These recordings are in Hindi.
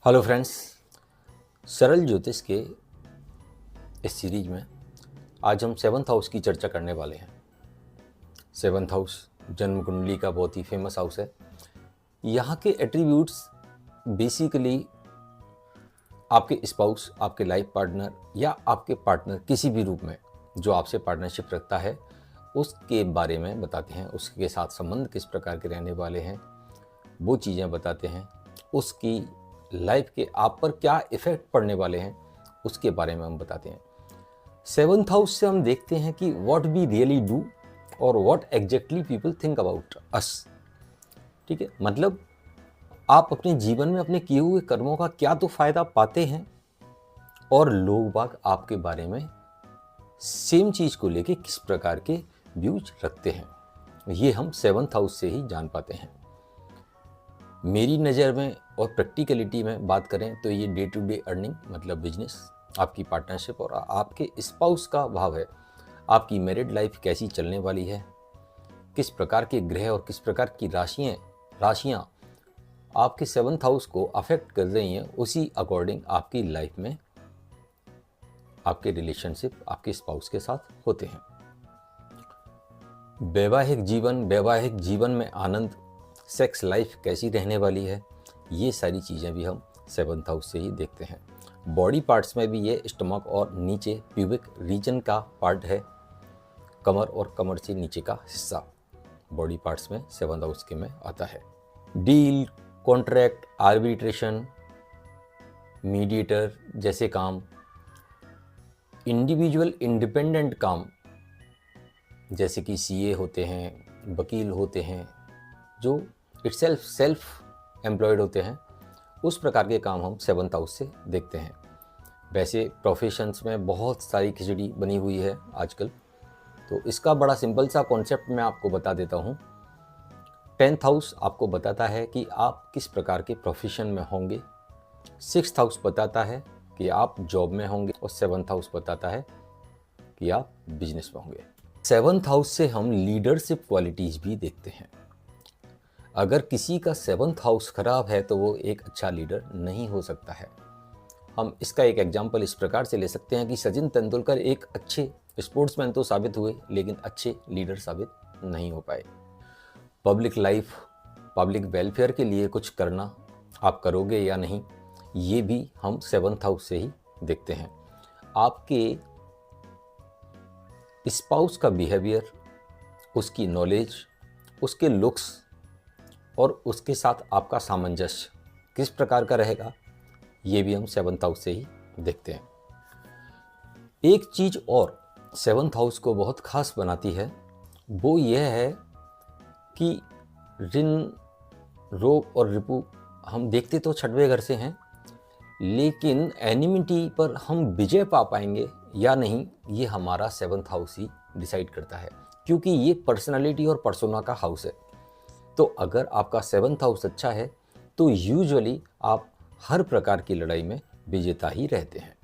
हेलो फ्रेंड्स, सरल ज्योतिष के इस सीरीज में आज हम सेवन्थ हाउस की चर्चा करने वाले हैं। सेवन्थ हाउस जन्म कुंडली का बहुत ही फेमस हाउस है। यहाँ के एट्रीब्यूट्स बेसिकली आपके स्पाउस, आपके लाइफ पार्टनर या आपके पार्टनर किसी भी रूप में जो आपसे पार्टनरशिप रखता है उसके बारे में बताते हैं। उसके साथ संबंध किस प्रकार के रहने वाले हैं वो चीज़ें बताते हैं। उसकी लाइफ के आप पर क्या इफेक्ट पड़ने वाले हैं उसके बारे में हम बताते हैं। सेवन्थ हाउस से हम देखते हैं कि व्हाट वी रियली डू और what exactly people think about us. ठीक है, मतलब आप अपने जीवन में अपने किए हुए कर्मों का क्या तो फायदा पाते हैं और लोग बाग आपके बारे में सेम चीज को लेके किस प्रकार के व्यूज रखते हैं, ये हम सेवन्थ हाउस से ही जान पाते हैं। मेरी नज़र में और प्रैक्टिकलिटी में बात करें तो ये डे टू डे अर्निंग मतलब बिजनेस, आपकी पार्टनरशिप और आपके स्पाउस का भाव है। आपकी मैरिड लाइफ कैसी चलने वाली है, किस प्रकार के ग्रह और किस प्रकार की राशियाँ आपके सेवन्थ हाउस को अफेक्ट कर रही हैं, उसी अकॉर्डिंग आपकी लाइफ में आपके रिलेशनशिप आपके स्पाउस के साथ होते हैं। वैवाहिक जीवन में आनंद, सेक्स लाइफ कैसी रहने वाली है, ये सारी चीज़ें भी हम सेवन्थ हाउस से ही देखते हैं। बॉडी पार्ट्स में भी ये स्टमक और नीचे प्यूबिक रीजन का पार्ट है, कमर और कमर से नीचे का हिस्सा बॉडी पार्ट्स में सेवन्थ हाउस के में आता है। डील, कॉन्ट्रैक्ट, आर्बिट्रेशन, मीडिएटर जैसे काम, इंडिविजुअल इंडिपेंडेंट काम जैसे कि सीए होते हैं, वकील होते हैं, जो इटसेल्फ सेल्फ एम्प्लॉयड होते हैं, उस प्रकार के काम हम सेवन्थ हाउस से देखते हैं। वैसे प्रोफेशंस में बहुत सारी खिचड़ी बनी हुई है आजकल, तो इसका बड़ा सिंपल सा कॉन्सेप्ट मैं आपको बता देता हूँ। 10th हाउस आपको बताता है कि आप किस प्रकार के प्रोफेशन में होंगे, 6th हाउस बताता है कि आप जॉब में होंगे और 7th हाउस बताता है कि आप बिजनेस में होंगे। 7th हाउस से हम लीडरशिप क्वालिटीज़ भी देखते हैं। अगर किसी का 7th हाउस खराब है तो वो एक अच्छा लीडर नहीं हो सकता है। हम इसका एक एग्जाम्पल इस प्रकार से ले सकते हैं कि सचिन तेंदुलकर एक अच्छे स्पोर्ट्समैन तो साबित हुए लेकिन अच्छे लीडर साबित नहीं हो पाए। पब्लिक लाइफ, पब्लिक वेलफेयर के लिए कुछ करना आप करोगे या नहीं, ये भी हम 7th हाउस से ही देखते हैं। आपके स्पाउस का बिहेवियर, उसकी नॉलेज, उसके लुक्स और उसके साथ आपका सामंजस्य किस प्रकार का रहेगा, ये भी हम 7th हाउस से ही देखते हैं। एक चीज़ और 7th हाउस को बहुत खास बनाती है, वो यह है कि ऋण, रोग और रिपु हम देखते तो 6वें घर से हैं, लेकिन एनिमिटी पर हम विजय पा पाएंगे या नहीं, ये हमारा 7th हाउस ही डिसाइड करता है, क्योंकि ये पर्सनालिटी और पर्सोना का हाउस है। तो अगर आपका 7th हाउस अच्छा है तो यूजुअली आप हर प्रकार की लड़ाई में विजेता ही रहते हैं।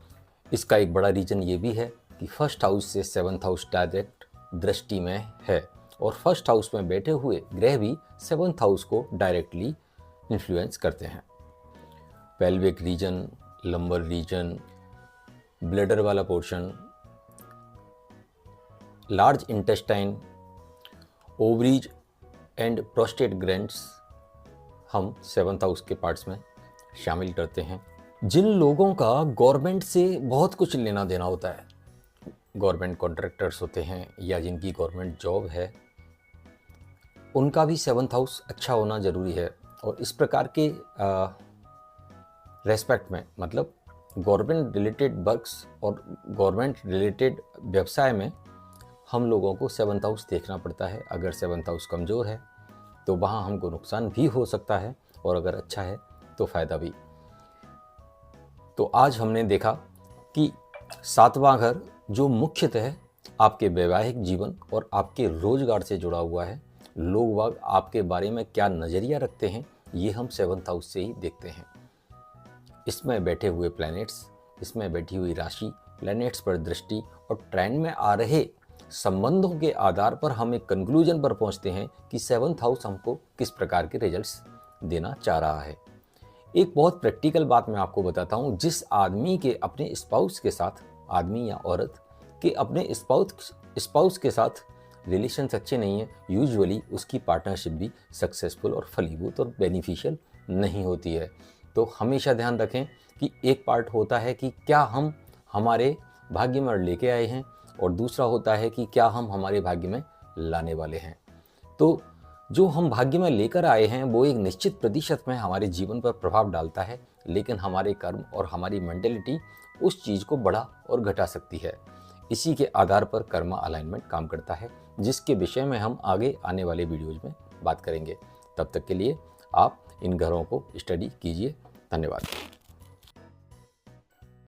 इसका एक बड़ा रीज़न ये भी है कि 1st हाउस से 7th हाउस डायरेक्ट दृष्टि में है और 1st हाउस में बैठे हुए ग्रह भी 7th हाउस को डायरेक्टली इन्फ्लुएंस करते हैं। Pelvic region, lumbar region, bladder वाला portion, large intestine, ovaries and prostate glands हम 7th हाउस के पार्ट्स में शामिल करते हैं। जिन लोगों का गवर्नमेंट से बहुत कुछ लेना देना होता है, गवर्नमेंट कॉन्ट्रैक्टर्स होते हैं या जिनकी गवर्नमेंट जॉब है, उनका भी 7th हाउस अच्छा होना ज़रूरी है। और इस प्रकार के रेस्पेक्ट में, मतलब गवर्नमेंट रिलेटेड वर्क्स और गवर्नमेंट रिलेटेड व्यवसाय में हम लोगों को 7th हाउस देखना पड़ता है। अगर 7th हाउस कमज़ोर है तो वहाँ हमको नुकसान भी हो सकता है और अगर अच्छा है तो फ़ायदा भी। तो आज हमने देखा कि 7वां घर जो मुख्यतः आपके वैवाहिक जीवन और आपके रोजगार से जुड़ा हुआ है, लोग वाग आपके बारे में क्या नज़रिया रखते हैं, ये हम 7th हाउस से ही देखते हैं। इसमें बैठे हुए प्लैनेट्स, इसमें बैठी हुई राशि, प्लैनेट्स पर दृष्टि और ट्रेंड में आ रहे संबंधों के आधार पर हम एक कंक्लूजन पर पहुंचते हैं कि 7th हाउस हमको किस प्रकार के रिजल्ट्स देना चाह रहा है। एक बहुत प्रैक्टिकल बात मैं आपको बताता हूँ, जिस आदमी के अपने स्पाउस के साथ, आदमी या औरत के अपने स्पाउस के साथ रिलेशंस अच्छे नहीं है, यूजुअली उसकी पार्टनरशिप भी सक्सेसफुल और फलीभूत और बेनिफिशियल नहीं होती है। तो हमेशा ध्यान रखें कि एक पार्ट होता है कि क्या हम हमारे भाग्य में लेके आए हैं, और दूसरा होता है कि क्या हम हमारे भाग्य में लाने वाले हैं। तो जो हम भाग्य में लेकर आए हैं वो एक निश्चित प्रतिशत में हमारे जीवन पर प्रभाव डालता है, लेकिन हमारे कर्म और हमारी मेंटेलिटी उस चीज़ को बढ़ा और घटा सकती है। इसी के आधार पर कर्मा अलाइनमेंट काम करता है, जिसके विषय में हम आगे आने वाले वीडियोज में बात करेंगे। तब तक के लिए आप इन घरों को स्टडी कीजिए। धन्यवाद।